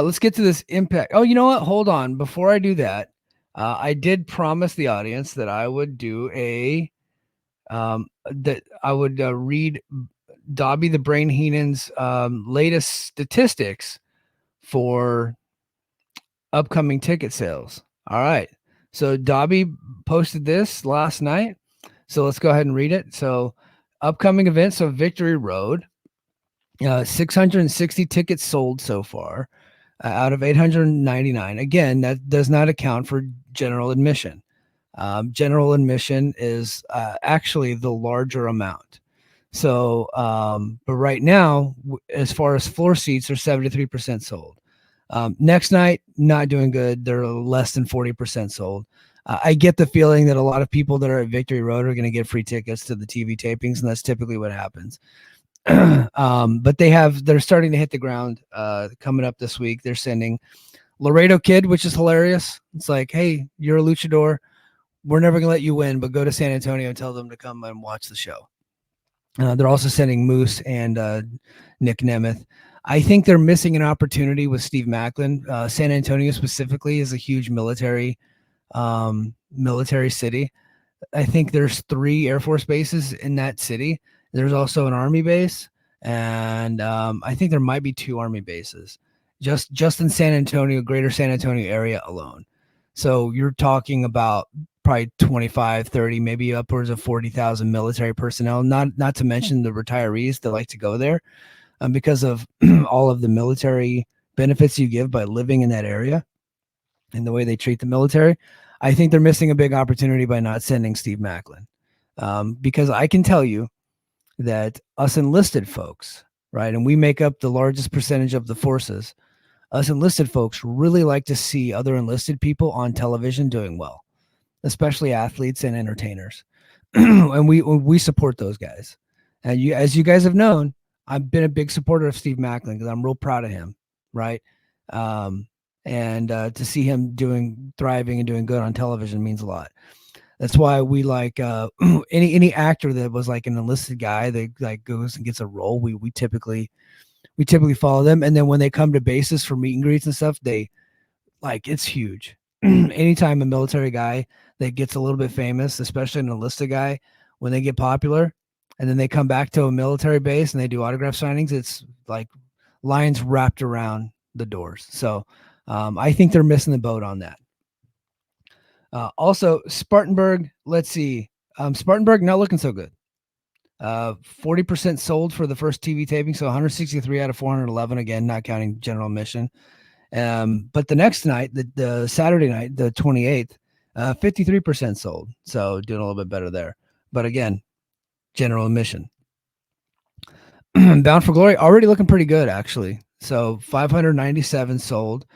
let's get to this impact. Oh, you know what? Hold on. Before I do that, I did promise the audience that I would do that I would read Dobby the Brain Heenan's latest statistics for upcoming ticket sales. All right. So Dobby posted this last night. So let's go ahead and read it. So upcoming events. So Victory Road, 660 tickets sold so far out of 899. Again, that does not account for general admission. General admission is actually the larger amount. So, but right now, as far as floor seats, are 73% sold. Next night, not doing good. They're less than 40% sold. I get the feeling that a lot of people that are at Victory Road are going to get free tickets to the TV tapings, and that's typically what happens. But they're starting to hit the ground coming up this week. They're sending Laredo Kid, which is hilarious. It's like, hey, you're a luchador. We're never going to let you win, but go to San Antonio and tell them to come and watch the show. They're also sending Moose and Nick Nemeth. I think they're missing an opportunity with Steve Macklin. San Antonio specifically is a huge military city. I think there's 3 Air Force bases in that city. There's also an Army base, and I think there might be 2 Army bases just in San Antonio, greater San Antonio area alone. So you're talking about probably 25, 30, maybe upwards of 40,000 military personnel, not to mention the retirees that like to go there because of all of the military benefits you give by living in that area and the way they treat the military. I think they're missing a big opportunity by not sending Steve Macklin because I can tell you that us enlisted folks, right, and we make up the largest percentage of the forces, us enlisted folks really like to see other enlisted people on television doing well, especially athletes and entertainers. And we support those guys. And as you guys have known, I've been a big supporter of Steve Macklin because I'm real proud of him, right? And to see him thriving and doing good on television means a lot. That's why we like any actor that was like an enlisted guy that like goes and gets a role. We typically follow them, and then when they come to bases for meet and greets and stuff, they like it's huge. Anytime a military guy that gets a little bit famous, especially an enlisted guy, when they get popular, and then they come back to a military base and they do autograph signings, it's like lines wrapped around the doors. So I think they're missing the boat on that. Also, Spartanburg, let's see. Spartanburg not looking so good. 40% sold for the first TV taping, so 163 out of 411, again, not counting general admission. But the next night, the Saturday night, the 28th, 53% sold, so doing a little bit better there. But again, general admission. Bound for Glory, already looking pretty good, actually. So 597 sold,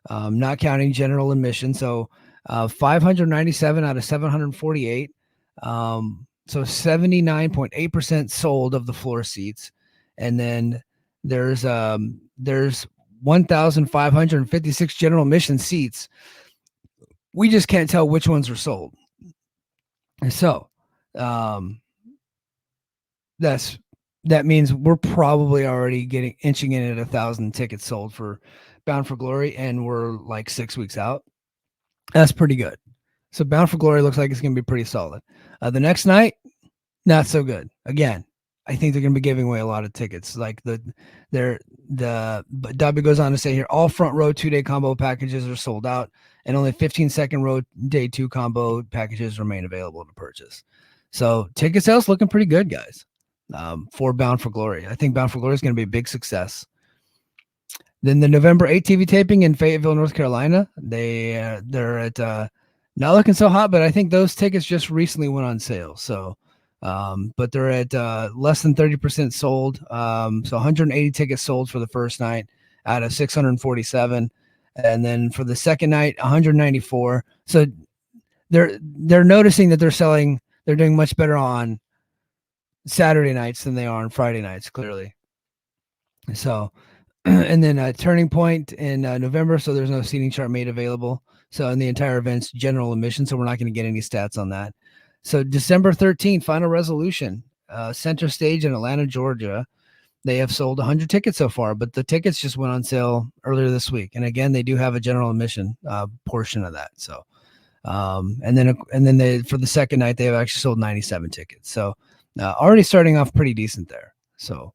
not counting general admission. So 597 out of 748. So 79.8% sold of the floor seats. And then there's 1,556 general admission seats. We just can't tell which ones are sold. So that means we're probably already inching in at 1,000 tickets sold for Bound for Glory, and we're like 6 weeks out. That's pretty good. So Bound for Glory looks like it's going to be pretty solid. The next night, not so good. Again, I think they're going to be giving away a lot of tickets. Like but Dobby goes on to say here, all front row 2-day combo packages are sold out, and only 15-second row day 2 combo packages remain available to purchase. So ticket sales looking pretty good, guys. For Bound for Glory, I think Bound for Glory is going to be a big success. Then the November 8th TV taping in Fayetteville, North Carolina, they're at not looking so hot, but I think those tickets just recently went on sale. So, but they're at less than 30% sold. So 180 tickets sold for the first night out of 647, and then for the second night, 194. So they're noticing that they're doing much better on Saturday nights than they are on Friday nights, clearly. So, and then Turning Point in November, so there's no seating chart made available. So in the entire event's general admission, so we're not going to get any stats on that. So December 13th, Final Resolution, Center Stage in Atlanta, Georgia. They have sold 100 tickets so far, but the tickets just went on sale earlier this week. And again, they do have a general admission portion of that. So, and then they, for the second night, they have actually sold 97 tickets. So already starting off pretty decent there. So,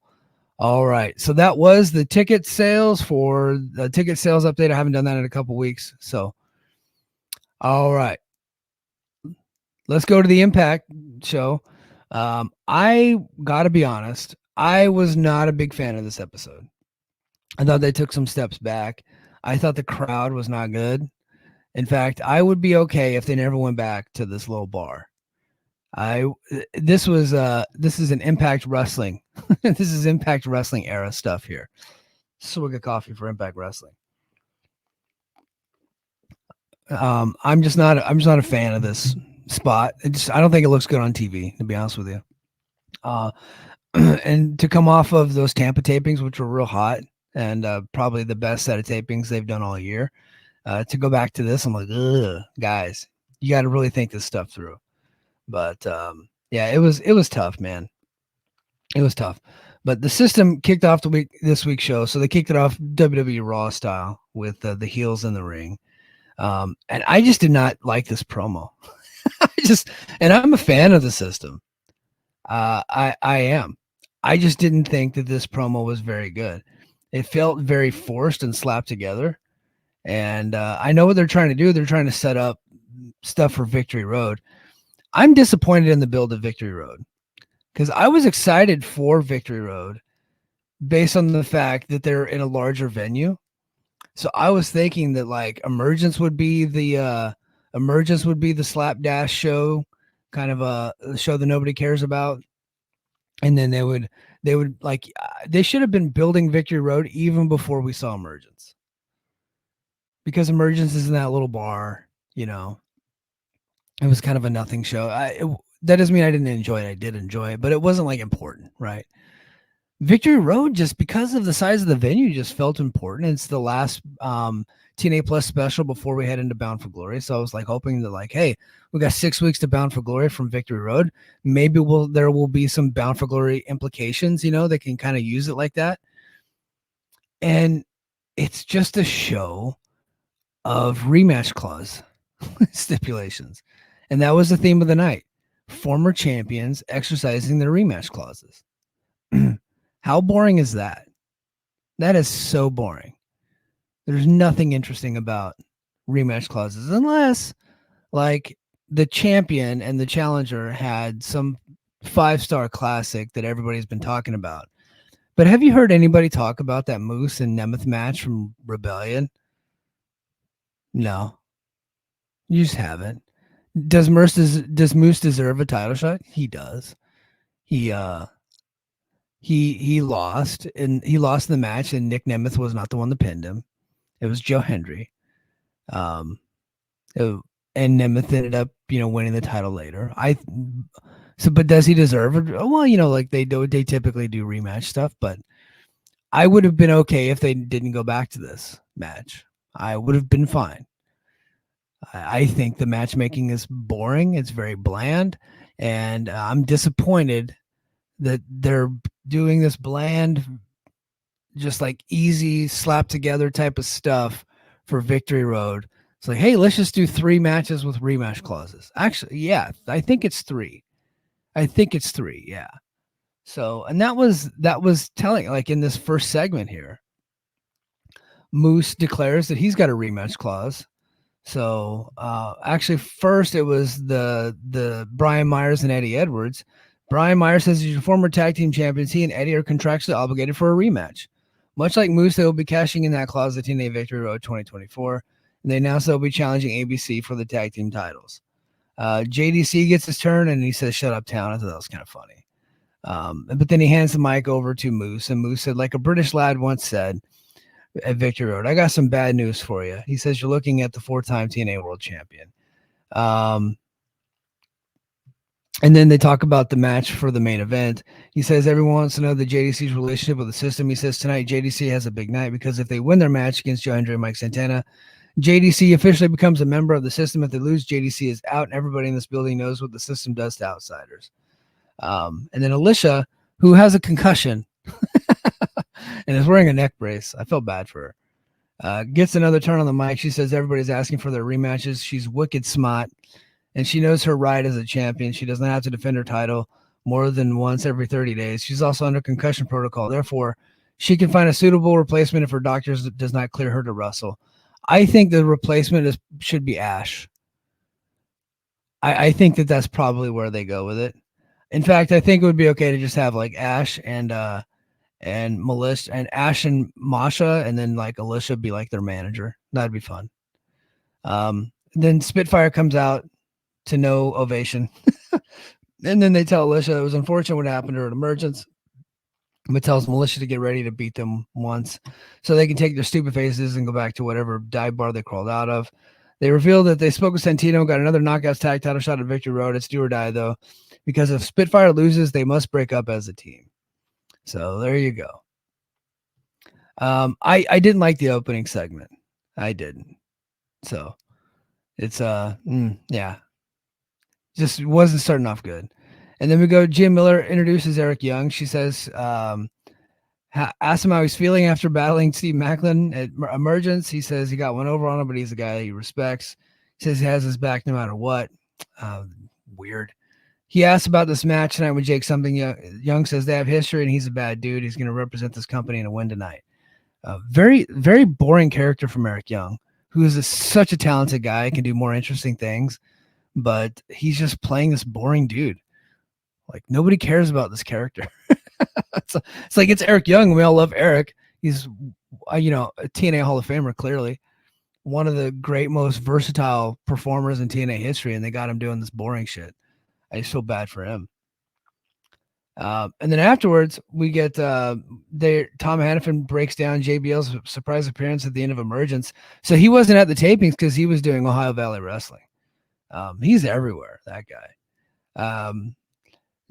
all right. So that was the ticket sales for the ticket sales update. I haven't done that in a couple weeks. So, all right. Let's go to the Impact show. I got to be honest. I was not a big fan of this episode. I thought they took some steps back. I thought the crowd was not good. In fact, I would be okay if they never went back to this little bar. This is an Impact Wrestling. This is Impact Wrestling era stuff here. Swig of coffee for Impact Wrestling. I'm just not a fan of this spot. I don't think it looks good on TV, to be honest with you. And to come off of those Tampa tapings, which were real hot and probably the best set of tapings they've done all year, to go back to this, I'm like, ugh, guys, you got to really think this stuff through. But yeah, it was tough, man. It was tough. But the system kicked off this week's show, so they kicked it off WWE Raw style with the heels in the ring. And I just did not like this promo. And I'm a fan of the system. I am. I just didn't think that this promo was very good. It felt very forced and slapped together. And I know what they're trying to do. They're trying to set up stuff for Victory Road. I'm disappointed in the build of Victory Road because I was excited for Victory Road based on the fact that they're in a larger venue. So I was thinking that like Emergence would be the slapdash show, kind of a show that nobody cares about. And then they would like, they should have been building Victory Road even before we saw Emergence, because Emergence is in that little bar, you know. It was kind of a nothing show. That doesn't mean I didn't enjoy it. I did enjoy it, but it wasn't like important, right? Victory Road, just because of the size of the venue, just felt important. It's the last TNA Plus special before we head into Bound for Glory. So I was like hoping that like, hey, we got 6 weeks to Bound for Glory from Victory Road. Maybe there will be some Bound for Glory implications, you know, they can kind of use it like that. And it's just a show of rematch clause stipulations. And that was the theme of the night. Former champions exercising their rematch clauses. How boring is that? That is so boring. There's nothing interesting about rematch clauses unless like the champion and the challenger had some 5-star classic that everybody's been talking about. But have you heard anybody talk about that Moose and Nemeth match from Rebellion? No. You just haven't. Does Moose deserve a title shot? He does. He lost, and he lost the match, and Nick Nemeth was not the one that pinned him. It was Joe Hendry. And Nemeth ended up, winning the title later. But does he deserve it? Well, like they typically do rematch stuff, but I would have been okay if they didn't go back to this match. I would have been fine. I think the matchmaking is boring. It's very bland, and I'm disappointed that they're doing this bland, just like easy slap together type of stuff for Victory Road. It's like, hey, let's just do 3 matches with rematch clauses. Actually, yeah, I think it's 3. Yeah. So, and that was telling, like in this first segment here, Moose declares that he's got a rematch clause. So actually first it was the Brian Myers and Eddie Edwards. Brian Myers says he's your former tag team champions. He and Eddie are contractually obligated for a rematch. Much like Moose, they will be cashing in that clause at TNA Victory Road 2024. And they announced they'll be challenging ABC for the tag team titles. JDC gets his turn and he says, "Shut up, town." I thought that was kind of funny. But then he hands the mic over to Moose, and Moose said, like a British lad once said at Victory Road, "I got some bad news for you." He says, "You're looking at the 4-time TNA World Champion." And then they talk about the match for the main event. He says everyone wants to know the JDC's relationship with the system. He says tonight JDC has a big night because if they win their match against Joe Hendry and Mike Santana, JDC officially becomes a member of the system. If they lose, JDC is out, and everybody in this building knows what the system does to outsiders. And then Alicia, who has a concussion, and is wearing a neck brace. I felt bad for her. Gets another turn on the mic. She says everybody's asking for their rematches. She's wicked smart, and she knows her right as a champion. She doesn't have to defend her title more than once every 30 days. She's also under concussion protocol. Therefore, she can find a suitable replacement if her doctor does not clear her to wrestle. I think the replacement should be Ash. I think that's probably where they go with it. In fact, I think it would be okay to just have like Ash and Melissa and Ash and Masha, and then like Alicia be like their manager. That'd be fun. Then Spitfire comes out to no ovation. And then they tell Alicia it was unfortunate what happened to her at Emergence, but tells Militia to get ready to beat them once so they can take their stupid faces and go back to whatever dive bar they crawled out of. They reveal that they spoke with Santino, got another Knockouts tag title shot at Victory Road. It's do or die, though, because if Spitfire loses, they must break up as a team. So there you go. I didn't like the opening segment. I didn't. So it's yeah, just wasn't starting off good. And then we go. Jim Miller introduces Eric Young. She says, asked him how he's feeling after battling Steve Macklin at Emergence. He says he got one over on him, but he's a guy he respects. He says he has his back no matter what. Weird. He asks about this match tonight with Jake something. Young says they have history and he's a bad dude. He's going to represent this company in a win tonight. Very, very boring character from Eric Young, who is such a talented guy, can do more interesting things, but he's just playing this boring dude. Like nobody cares about this character. It's like it's Eric Young. We all love Eric. He's, a TNA Hall of Famer, clearly one of the great, most versatile performers in TNA history, and they got him doing this boring shit. I just feel bad for him. And then afterwards, we get Tom Hannafin breaks down JBL's surprise appearance at the end of Emergence. So he wasn't at the tapings because he was doing Ohio Valley Wrestling. He's everywhere, that guy.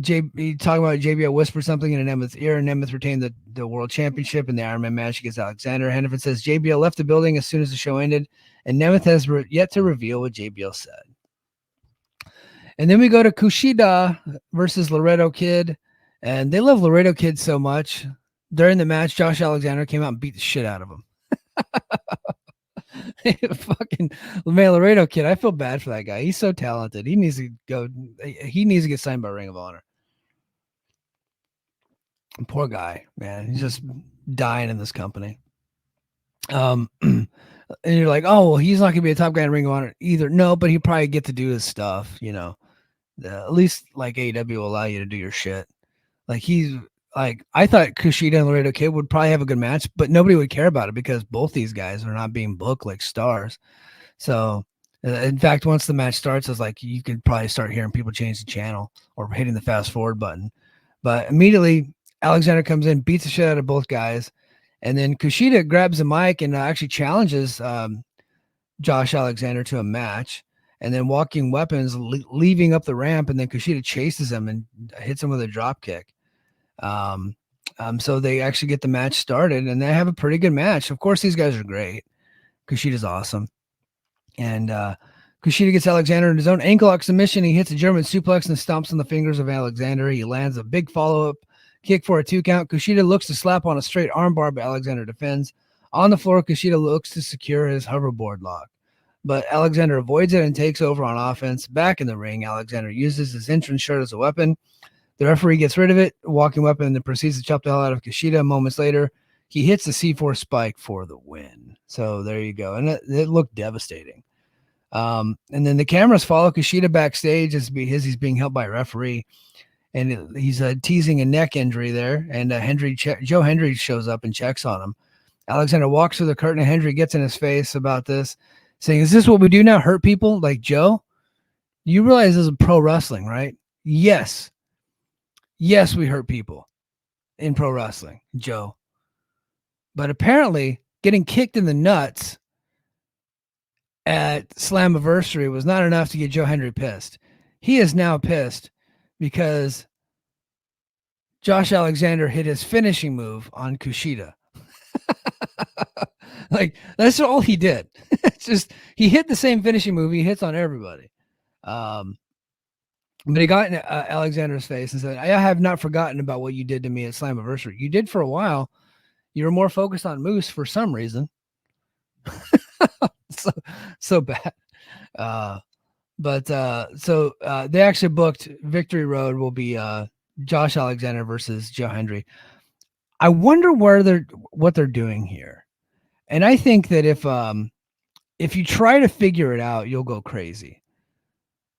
He talking about JBL whispered something in Nemeth's ear, and Nemeth retained the world championship in the Iron Man match against Alexander. Hannafin says JBL left the building as soon as the show ended, and Nemeth has yet to reveal what JBL said. And then we go to Kushida versus Laredo Kid, and they love Laredo Kid so much. During the match, Josh Alexander came out and beat the shit out of him. Fucking man, Laredo Kid. I feel bad for that guy. He's so talented. He needs to go. He needs to get signed by Ring of Honor. Poor guy, man. He's just dying in this company. And you're like, oh, well, he's not gonna be a top guy in Ring of Honor either. No, but he probably get to do his stuff. At least like AEW will allow you to do your shit. Like he's like, I thought Kushida and Laredo Kid would probably have a good match, but nobody would care about it because both these guys are not being booked like stars. So, in fact, once the match starts, it's like you could probably start hearing people change the channel or hitting the fast forward button. But immediately, Alexander comes in, beats the shit out of both guys, and then Kushida grabs the mic and actually challenges Josh Alexander to a match. And then Walking Weapons leaving up the ramp, and then Kushida chases him and hits him with a drop kick. So they actually get the match started, and they have a pretty good match. Of course, these guys are great. Kushida's awesome. And Kushida gets Alexander in his own ankle lock submission. He hits a German suplex and stomps on the fingers of Alexander. He lands a big follow-up kick for a 2 count. Kushida looks to slap on a straight armbar, but Alexander defends. On the floor, Kushida looks to secure his hoverboard lock, but Alexander avoids it and takes over on offense. Back in the ring, Alexander uses his entrance shirt as a weapon. The referee gets rid of it, Walking Weapon, and then proceeds to chop the hell out of Kushida. Moments later, he hits the C4 spike for the win. So there you go. And it looked devastating. And then the cameras follow Kushida backstage as he's being held by a referee. And he's teasing a neck injury there. And Joe Hendry shows up and checks on him. Alexander walks through the curtain, and Hendry gets in his face about this, saying, is this what we do now, hurt people? Like, Joe, you realize this is pro wrestling, right? Yes. Yes, we hurt people in pro wrestling, Joe. But apparently getting kicked in the nuts at Slammiversary was not enough to get Joe Hendry pissed. He is now pissed because Josh Alexander hit his finishing move on Kushida. Like, that's all he did. It's just, he hit the same finishing move he hits on everybody. But he got in Alexander's face and said, I have not forgotten about what you did to me at Slammiversary. You did for a while. You're more focused on Moose for some reason. so bad. But they actually booked Victory Road will be Josh Alexander versus Joe Hendry. I wonder what they're doing here. And I think that if you try to figure it out, you'll go crazy.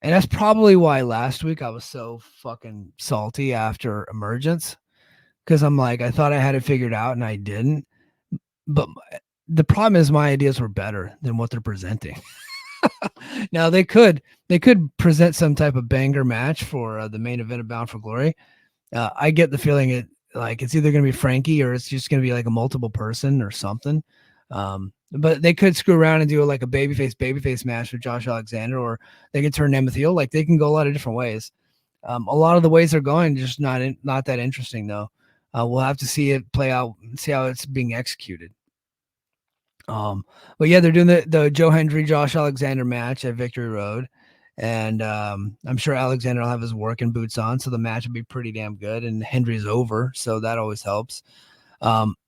And that's probably why last week I was so fucking salty after Emergence, because I'm like, I thought I had it figured out and I didn't. But the problem is my ideas were better than what they're presenting. Now they could present some type of banger match for the main event of Bound for Glory. I get the feeling it's either going to be Frankie or it's just going to be like a multiple person or something. But they could screw around and do like a babyface match with Josh Alexander, or they could turn Nemeth heel. Like they can go a lot of different ways. A lot of the ways they're going just not that interesting though. We'll have to see it play out, see how it's being executed. But yeah, they're doing the Joe Hendry Josh Alexander match at Victory Road, and I'm sure Alexander will have his working boots on, so the match will be pretty damn good. And Hendry's over, so that always helps.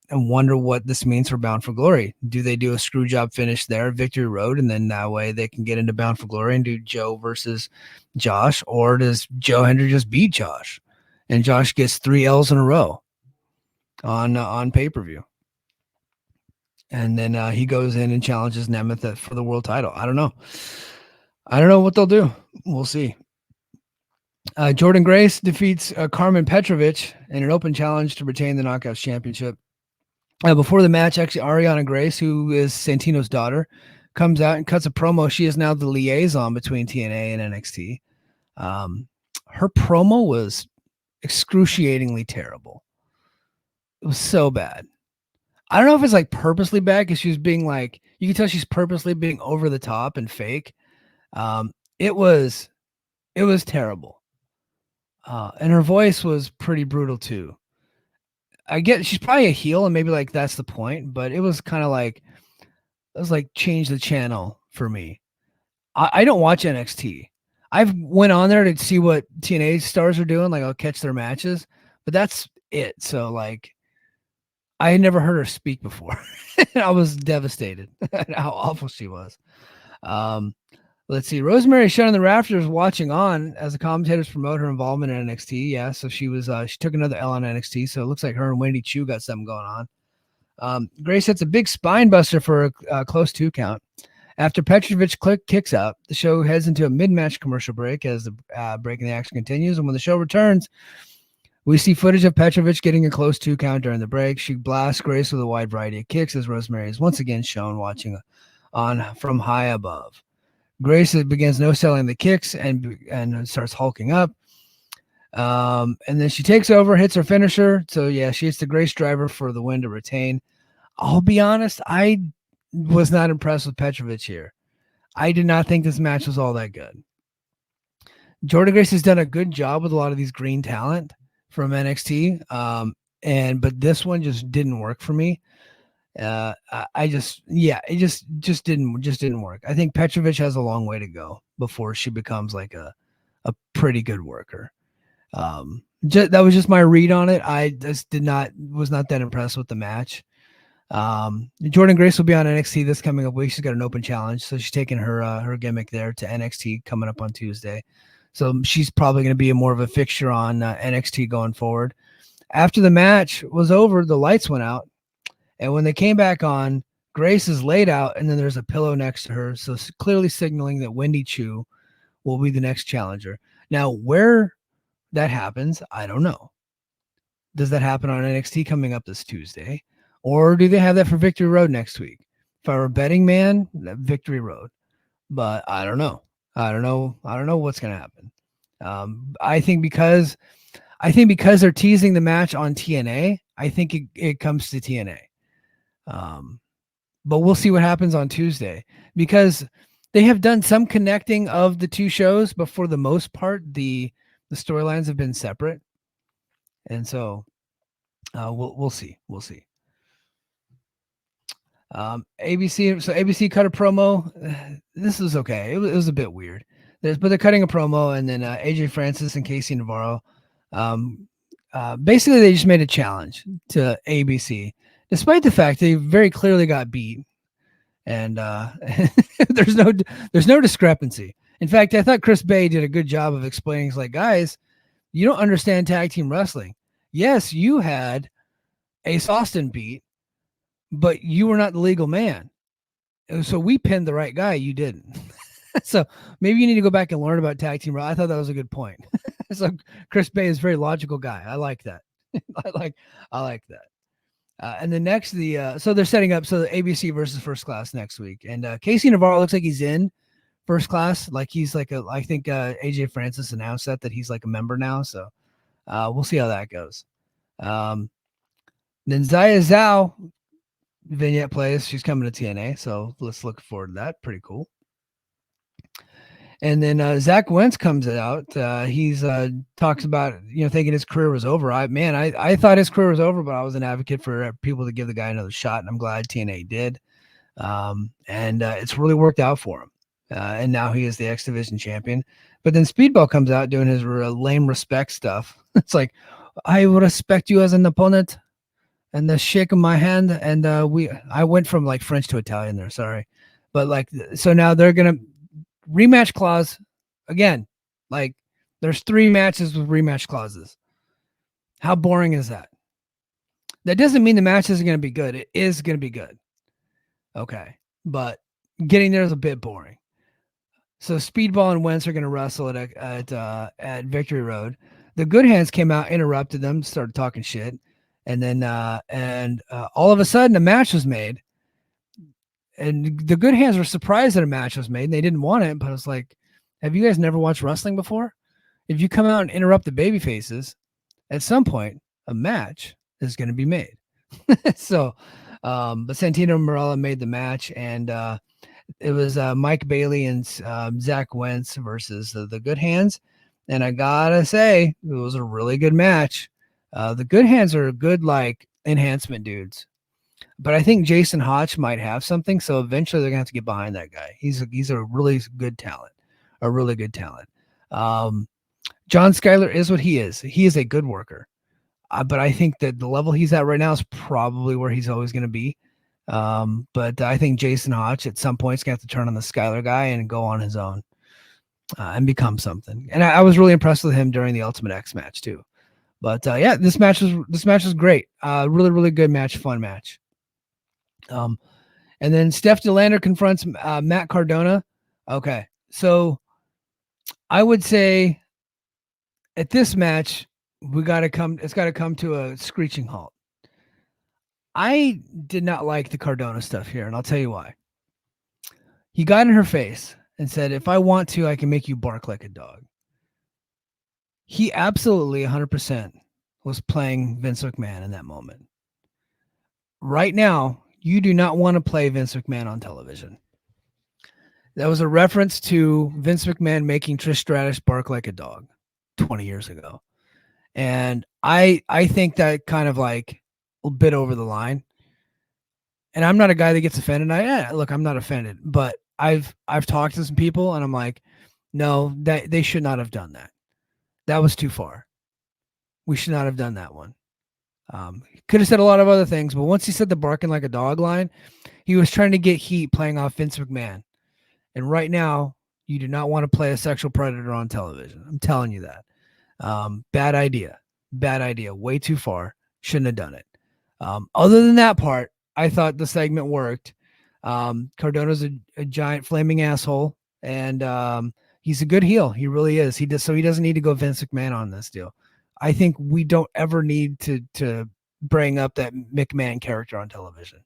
And wonder what this means for Bound for Glory. Do they do a screw job finish there at Victory Road, and then that way they can get into Bound for Glory and do Joe versus Josh, or does Joe Hendry just beat Josh, and Josh gets 3 L's in a row on pay-per-view? And then he goes in and challenges Nemeth for the world title. I don't know. I don't know what they'll do. We'll see. Jordan Grace defeats Carmen Petrovic in an open challenge to retain the Knockouts Championship. Before the match, actually, Ariana Grace, who is Santino's daughter, comes out and cuts a promo. She is now the liaison between TNA and NXT. Her promo was excruciatingly terrible. It was so bad. I don't know if it's like purposely bad because she was being like, you can tell she's purposely being over the top and fake. It was terrible. And her voice was pretty brutal too. I get she's probably a heel and maybe like that's the point, but it was kind of like, it was like change the channel for me. I don't watch NXT. I've went on there to see what TNA stars are doing. Like I'll catch their matches, but that's it. So like, I had never heard her speak before. I was devastated at how awful she was. Let's see. Rosemary shut on the rafters watching on as the commentators promote her involvement in NXT. Yeah, so she was she took another L on NXT, so it looks like her and Wendy Chu got something going on. Grace hits a big spine buster for a close 2 count. After Petrovic kicks out, the show heads into a mid-match commercial break as the break in the action continues, and when the show returns, we see footage of Petrovic getting a close 2 count during the break. She blasts Grace with a wide variety of kicks as Rosemary is once again shown watching on from high above. Grace begins no-selling the kicks and starts hulking up. And then she takes over, hits her finisher. So, yeah, she hits the Grace driver for the win to retain. I'll be honest, I was not impressed with Petrovic here. I did not think this match was all that good. Jordan Grace has done a good job with a lot of these green talent from NXT. But this one just didn't work for me. It just didn't work. I think Petrovic has a long way to go before she becomes like a pretty good worker. That was just my read on it. I just was not that impressed with the match. Jordan Grace will be on NXT this coming up week. She's got an open challenge, so she's taking her gimmick there to NXT coming up on Tuesday. So she's probably going to be more of a fixture on NXT going forward. After the match was over, the lights went out. And when they came back on, Grace is laid out, and then there's a pillow next to her. So clearly signaling that Wendy Chu will be the next challenger. Now, where that happens, I don't know. Does that happen on NXT coming up this Tuesday? Or do they have that for Victory Road next week? If I were a betting man, Victory Road. But I don't know. I don't know what's going to happen. I think because they're teasing the match on TNA, I think it comes to TNA. But we'll see what happens on Tuesday because they have done some connecting of the 2 shows, but for the most part, the storylines have been separate. And so we'll see. We'll see. ABC cut a promo. This is okay. It was a bit weird. But they're cutting a promo, and then AJ Francis and Casey Navarro. Basically, they just made a challenge to ABC despite the fact that he very clearly got beat, and there's no discrepancy. In fact, I thought Chris Bay did a good job of explaining. He's like, guys, you don't understand tag team wrestling. Yes, you had Ace Austin beat, but you were not the legal man. So we pinned the right guy. You didn't. So maybe you need to go back and learn about tag team. I thought that was a good point. So Chris Bay is a very logical guy. I like that. I like that. And the next, so they're setting up so the ABC versus First Class next week, and Casey Navarro looks like he's in First Class. Like he's like I think AJ Francis announced that he's like a member now. So we'll see how that goes. Then Zaya Zhao vignette plays. She's coming to TNA, so let's look forward to that. Pretty cool. And then Zach Wentz comes out. He's talks about thinking his career was over. I thought his career was over, but I was an advocate for people to give the guy another shot, and I'm glad TNA did. And it's really worked out for him. And now he is the X Division champion. But then Speedball comes out doing his lame respect stuff. It's like, I will respect you as an opponent, and the shake of my hand. And I went from like French to Italian there. Sorry, but like so now they're gonna. Rematch clause again, like there's 3 matches with rematch clauses. How boring is that? That doesn't mean the match isn't going to be good. It is going to be good. Okay. But getting there is a bit boring. So Speedball and Wentz are going to wrestle at Victory Road. The Good Hands came out, interrupted them, started talking shit. And then all of a sudden a match was made. And the Good Hands were surprised that a match was made. And they didn't want it, but I was like, have you guys never watched wrestling before? If you come out and interrupt the baby faces, at some point, a match is going to be made. So, but Santino Marella made the match, and it was Mike Bailey and Zach Wentz versus the Good Hands. And I got to say, it was a really good match. The Good Hands are good, like, enhancement dudes. But I think Jason Hotch might have something, so eventually they're gonna have to get behind that guy. He's a really good talent, a really good talent. John Schuyler is what he is. He is a good worker, but I think that the level he's at right now is probably where he's always going to be. But I think Jason Hotch at some point is gonna have to turn on the Schuyler guy and go on his own and become something. And I was really impressed with him during the Ultimate X match too. But yeah, this match was great. Really, really good match, fun match. And then Steph DeLander confronts Matt Cardona. Okay, so I would say at this match, it's got to come to a screeching halt. I did not like the Cardona stuff here, and I'll tell you why. He got in her face and said, if I want to, I can make you bark like a dog. He absolutely 100% was playing Vince McMahon in that moment. Right now, you do not want to play Vince McMahon on television. That was a reference to Vince McMahon making Trish Stratus bark like a dog 20 years ago. And I think that kind of like a bit over the line. And I'm not a guy that gets offended. Look, I'm not offended, but I've talked to some people and I'm like, no, that they should not have done that. That was too far. We should not have done that one. He could have said a lot of other things, but once he said the barking like a dog line, he was trying to get heat playing off Vince McMahon. And right now, you do not want to play a sexual predator on television. I'm telling you that. Bad idea. Bad idea. Way too far. Shouldn't have done it. Other than that part, I thought the segment worked. Cardona's a giant flaming asshole, and he's a good heel. He really is. He doesn't need to go Vince McMahon on this deal. I think we don't ever need to bring up that McMahon character on television.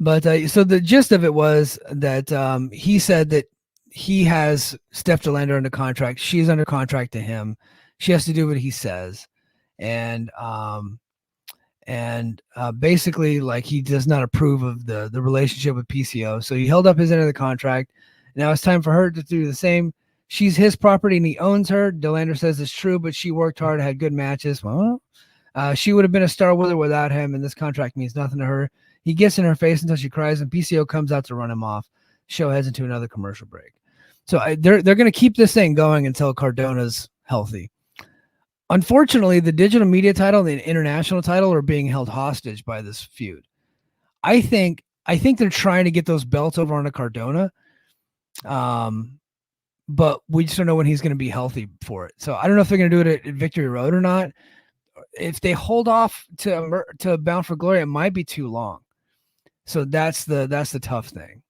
But so the gist of it was that he said that he has Steph DeLander under contract. She's under contract to him. She has to do what he says. And basically, like, he does not approve of the relationship with PCO. So he held up his end of the contract. Now it's time for her to do the same. She's his property and he owns her. DeLander says it's true, but she worked hard, had good matches. Well, she would have been a star with or without him, and this contract means nothing to her. He gets in her face until she cries, and PCO comes out to run him off. Show heads into another commercial break. So they're going to keep this thing going until Cardona's healthy. Unfortunately, the digital media title and the international title are being held hostage by this feud. I think they're trying to get those belts over onto Cardona, but we just don't know when he's going to be healthy for it. So I don't know if they're going to do it at Victory Road or not. If they hold off to Bound for Glory, it might be too long. So that's the tough thing.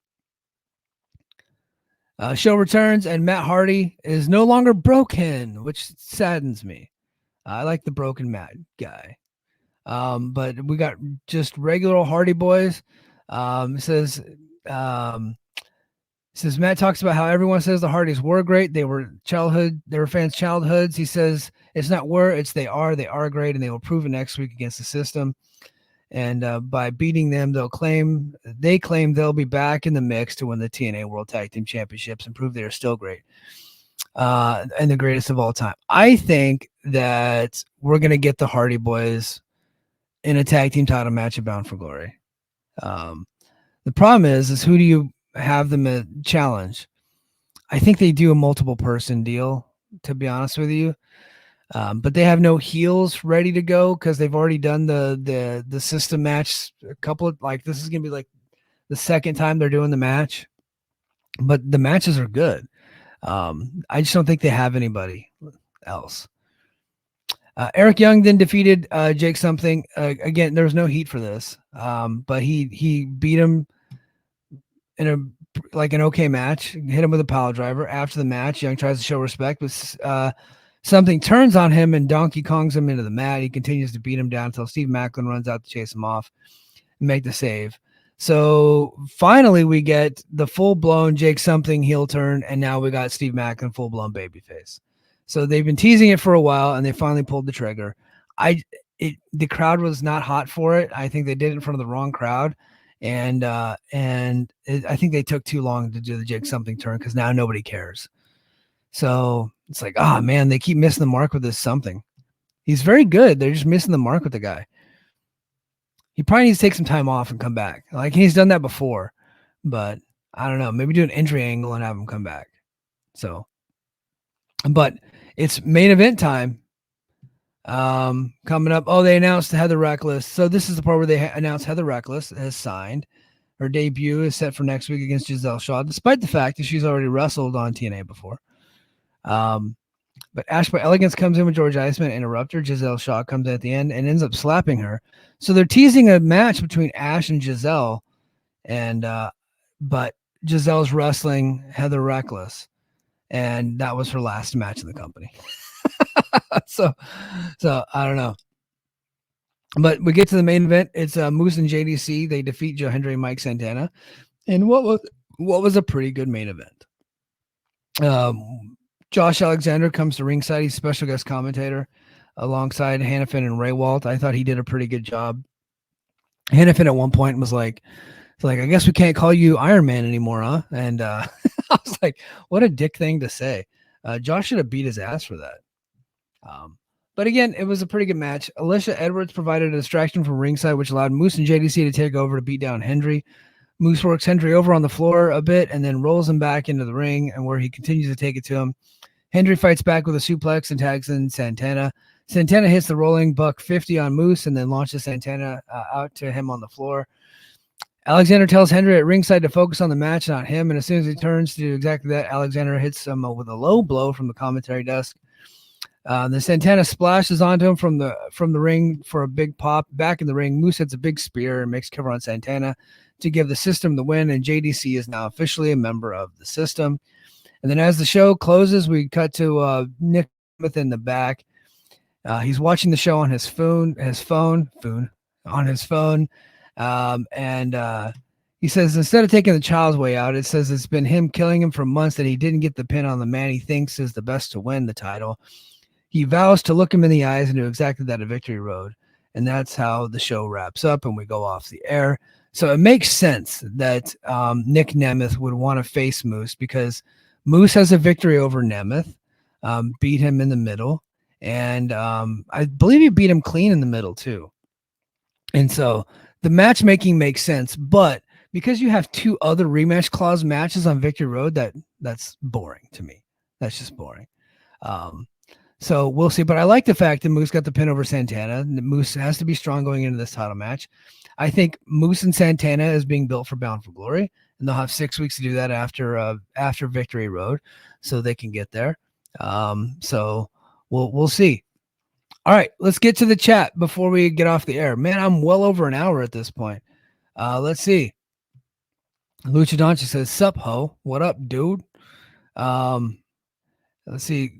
Show returns, and Matt Hardy is no longer broken, which saddens me. I like the broken Matt guy. But we got just regular Hardy boys. Says Matt talks about how everyone says the Hardys were great. They were fans' childhoods. He says it's not were, it's they are. They are great, and they will prove it next week against the system. And by beating them, they claim they'll be back in the mix to win the TNA World Tag Team Championships and prove they are still great. And the greatest of all time. I think that we're going to get the Hardy Boys in a tag team title match at Bound for Glory. The problem is who do you have them challenge? I think they do a multiple person deal, to be honest with you. But they have no heels ready to go because they've already done the system match a couple of, like, this is going to be like the second time they're doing the match, but the matches are good. I just don't think they have anybody else. Eric Young then defeated Jake something. Again, there was no heat for this, but he beat him in an okay match. Hit him with a pile driver. After the match, Young tries to show respect, but something turns on him and Donkey Kongs him into the mat. He continues to beat him down until Steve Macklin runs out to chase him off and make the save. So finally, we get the full-blown Jake something heel turn, and now we got Steve Macklin full-blown babyface. So they've been teasing it for a while, and they finally pulled the trigger. The crowd was not hot for it. I think they did it in front of the wrong crowd, and I think they took too long to do the Jake something turn because now nobody cares. So it's like, oh man, they keep missing the mark with this something. He's very good. They're just missing the mark with the guy. He probably needs to take some time off and come back. Like, he's done that before, but I don't know. Maybe do an injury angle and have him come back. So, but it's main event time. Coming up. Oh, they announced Heather Reckless. So this is the part where they announced Heather Reckless has signed. Her debut is set for next week against Giselle Shaw, despite the fact that she's already wrestled on TNA before. But Ash by Elegance comes in with George Iceman, interrupt her. Giselle Shaw comes in at the end and ends up slapping her. So they're teasing a match between Ash and Giselle, and but Giselle's wrestling Heather Reckless, and that was her last match in the company. so I don't know. But we get to the main event. It's Moose and JDC. They defeat Joe Hendry and Mike Santana, and what was a pretty good main event. Josh Alexander comes to ringside. He's special guest commentator alongside Hannafin and Ray Walt. I thought he did a pretty good job. Hannafin at one point was like, I guess we can't call you Iron Man anymore, huh? And I was like, what a dick thing to say. Josh should have beat his ass for that. But again, it was a pretty good match. Alicia Edwards provided a distraction from ringside, which allowed Moose and JDC to take over to beat down Hendry. Moose works Hendry over on the floor a bit and then rolls him back into the ring, and where he continues to take it to him. Hendry fights back with a suplex and tags in Santana. Santana hits the rolling buck 50 on Moose and then launches Santana out to him on the floor. Alexander tells Hendry at ringside to focus on the match, not him, and as soon as he turns to do exactly that, Alexander hits him with a low blow from the commentary desk. Then Santana splashes onto him from the ring for a big pop. Back in the ring, Moose hits a big spear and makes cover on Santana to give the system the win, and JDC is now officially a member of the system. And then as the show closes, we cut to Nick Smith in the back. He's watching the show on his phone, and he says instead of taking the child's way out, it says it's been him killing him for months that he didn't get the pin on the man he thinks is the best to win the title. He vows to look him in the eyes and do exactly that at Victory Road. And that's how the show wraps up and we go off the air. So it makes sense that Nick Nemeth would want to face Moose because Moose has a victory over Nemeth, beat him in the middle. And I believe he beat him clean in the middle too. And so the matchmaking makes sense. But because you have two other rematch clause matches on Victory Road, that's boring to me. That's just boring. So we'll see. But I like the fact that Moose got the pin over Santana. Moose has to be strong going into this title match. I think Moose and Santana is being built for Bound for Glory, and they'll have 6 weeks to do that after Victory Road, so they can get there. So we'll see. All right, let's get to the chat before we get off the air. Man, I'm well over an hour at this point. Let's see. Lucha Donchi says, "Sup, ho? What up, dude?" Let's see.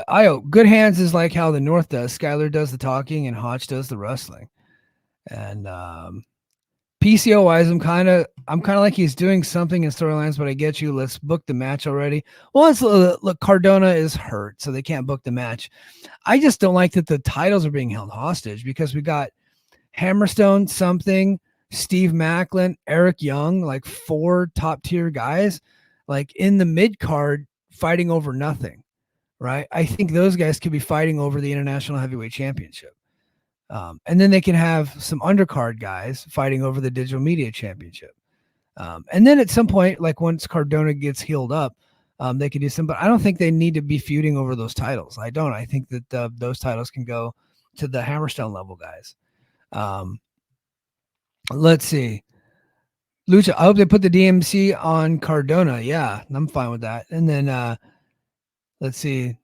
Io, good hands is like how the North does. Skylar does the talking and Hotch does the wrestling. And PCO wise, I'm kind of like he's doing something in storylines, but I get you. Let's book the match already. Well, look, Cardona is hurt, so they can't book the match. I just don't like that the titles are being held hostage because we got Hammerstone, something, Steve Macklin, Eric Young, like 4 top tier guys, like in the mid card fighting over nothing, right? I think those guys could be fighting over the International Heavyweight Championship. And then they can have some undercard guys fighting over the Digital Media Championship. And then at some point, like once Cardona gets healed up, they could do some, but I don't think they need to be feuding over those titles. I don't. I think that those titles can go to the Hammerstone level guys. Let's see. Lucha, I hope they put the DMC on Cardona. Yeah, I'm fine with that. And then let's see.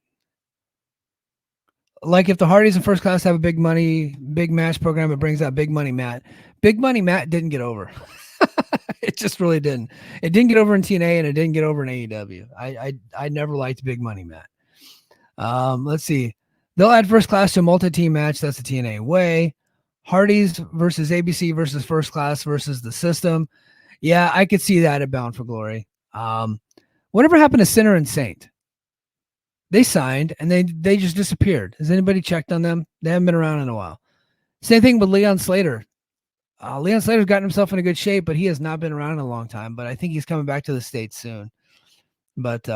Like if the Hardys in First Class have a big match program, it brings out Big Money Matt. Big Money Matt didn't get over. It just really didn't. It didn't get over in TNA and it didn't get over in AEW. I never liked Big Money Matt. Let's see. They'll add First Class to a multi-team match. That's the TNA way. Hardys versus ABC versus First Class versus the System. Yeah, I could see that at Bound for Glory. Whatever happened to Sinner and Saint? They signed and they just disappeared. Has anybody checked on them? They haven't been around in a while. Same thing with Leon Slater. Leon Slater's gotten himself in a good shape, but he has not been around in a long time. But I think he's coming back to the States soon. But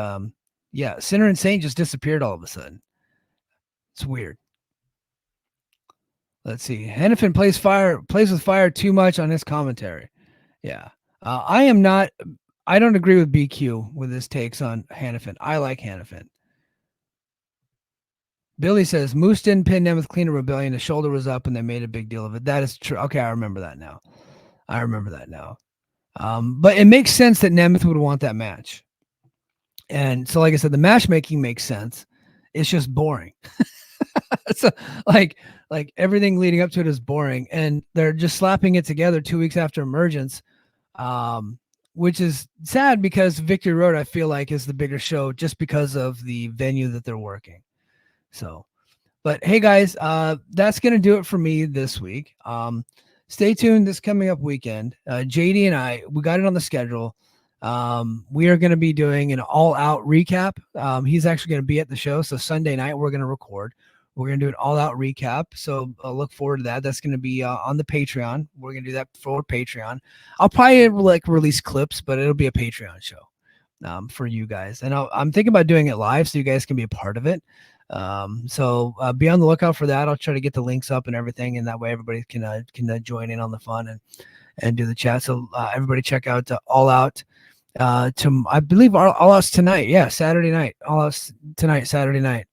yeah, Sinner and Saint just disappeared all of a sudden. It's weird. Let's see. Hennepin plays with fire too much on his commentary. Yeah. I don't agree with BQ with his takes on Hannafin. I like Hannafin. Billy says, Moose didn't pin Nemeth clean a rebellion. His shoulder was up and they made a big deal of it. That is true. Okay, I remember that now. But it makes sense that Nemeth would want that match. And so, like I said, the matchmaking makes sense. It's just boring. So, like everything leading up to it is boring. And they're just slapping it together 2 weeks after Emergence, which is sad because Victory Road, I feel like, is the bigger show just because of the venue that they're working. So, but hey guys, that's going to do it for me this week. Stay tuned this coming up weekend. JD and I, we got it on the schedule. We are going to be doing an all-out recap. He's actually going to be at the show. So Sunday night, we're going to record. We're going to do an all-out recap. So look forward to that. That's going to be on the Patreon. We're going to do that for Patreon. I'll probably release clips, but it'll be a Patreon show for you guys. And I'm thinking about doing it live so you guys can be a part of it. So be on the lookout for that. I'll try to get the links up and everything, and that way everybody can join in on the fun and do the chat. So everybody check out All Out. I believe All Out's tonight. Yeah, Saturday night. All Out's tonight, Saturday night.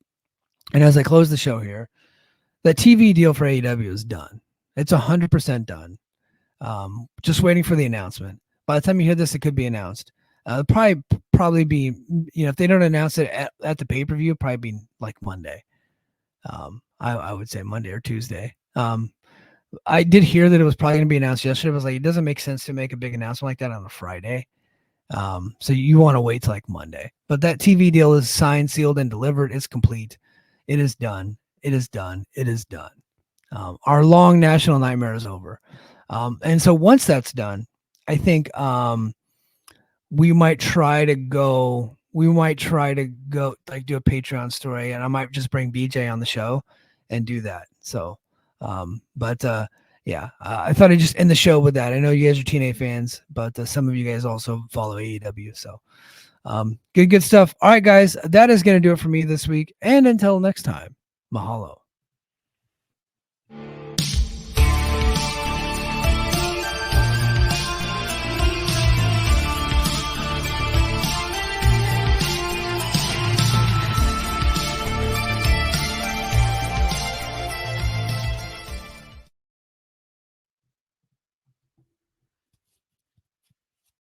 And as I close the show here, the TV deal for AEW is done. It's 100% done. Just waiting for the announcement. By the time you hear this, it could be announced. Probably be, if they don't announce it at the pay-per-view, probably be like Monday. I would say Monday or Tuesday. I did hear that it was probably going to be announced yesterday. I was like, it doesn't make sense to make a big announcement like that on a Friday. So you want to wait till like Monday. But that TV deal is signed, sealed, and delivered. It's complete. It is done. It is done. It is done. Our long national nightmare is over. And so once that's done, I think we might try to go like do a Patreon story, and I might just bring BJ on the show and do that. So, yeah, I thought I'd just end the show with that. I know you guys are TNA fans, but some of you guys also follow AEW. So, good stuff. All right, guys, that is going to do it for me this week. And until next time, mahalo.